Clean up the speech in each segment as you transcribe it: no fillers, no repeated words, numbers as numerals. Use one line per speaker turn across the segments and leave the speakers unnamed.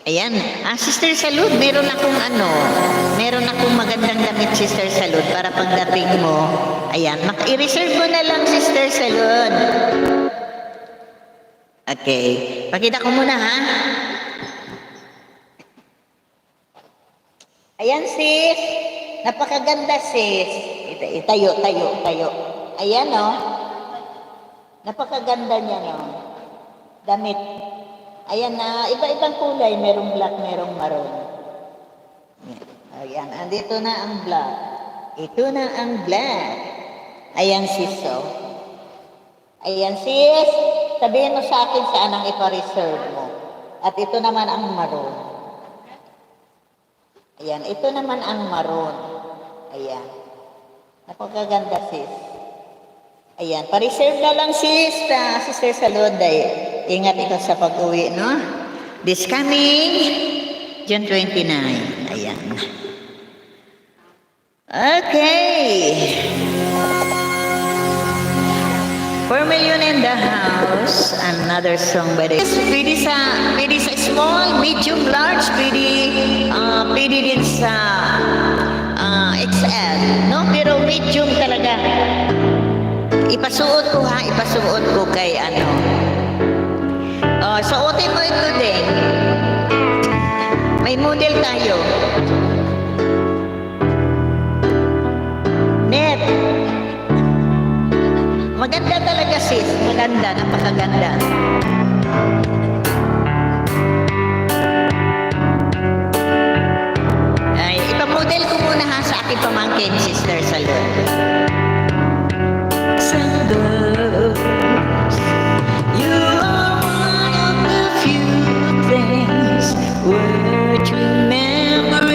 Ayan. Sister Salud, meron akong magandang damit, Sister Salud, para pagdating mo. Ayan, i-reserve mo na lang, Sister Salud. Okay. Pakita ko muna, ha? Ayan, sis. Napakaganda, sis. Tayo. Ayan, oh. Napakaganda niya, no? Damit. Ayan na, iba-ibang kulay. Merong black, merong maroon. Ayan, andito na ang black. Ito na ang black. Ayan, sis, oh. Ayan, sis. Sabihin mo sa akin saan ang ipa-reserve mo. At ito naman ang maroon. Ayan, ito naman ang maroon. Ayan. Napakaganda, sis. Ayan, pa-reserve na lang, sis. Sister Salud, ingat ikaw sa pag-uwi, no? This coming June 29. Ayan. Okay. 4 million in the house. Another song by the... Pwede sa small, medium, large. Pwede din sa XL. No? Pero medium talaga. Ipasuot ko kay ano. Suotin mo ito din. May model tayo. Net. Maganda talaga, sis. Maganda, napakaganda. Ay, ipamodel ko muna ha sa aking pamangkin, Sister Salud. You are one of the few things worth remembering.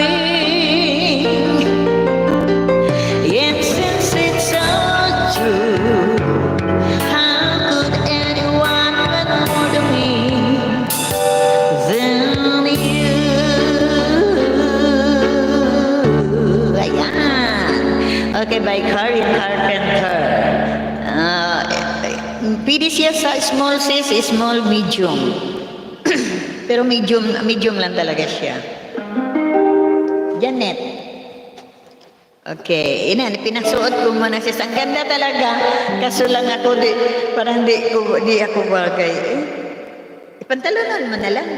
And since it's all true, how could anyone want more to me than you? Ayan. Okay, by Karen Carpenter. Pwede siya sa small, sis, small, medium. Pero medium lang talaga siya. Janet. Okay, inan, pinasuot ko muna, sis. Ang ganda talaga. Kaso lang ako, parang di ako bagay. Ipantalonan mo na lang.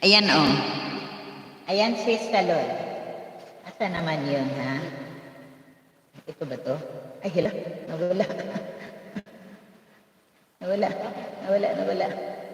Ayan, oh. Ayan, sis, Salud. Asa naman yun, ha? Ito ba to? Ay, hila. Nawala.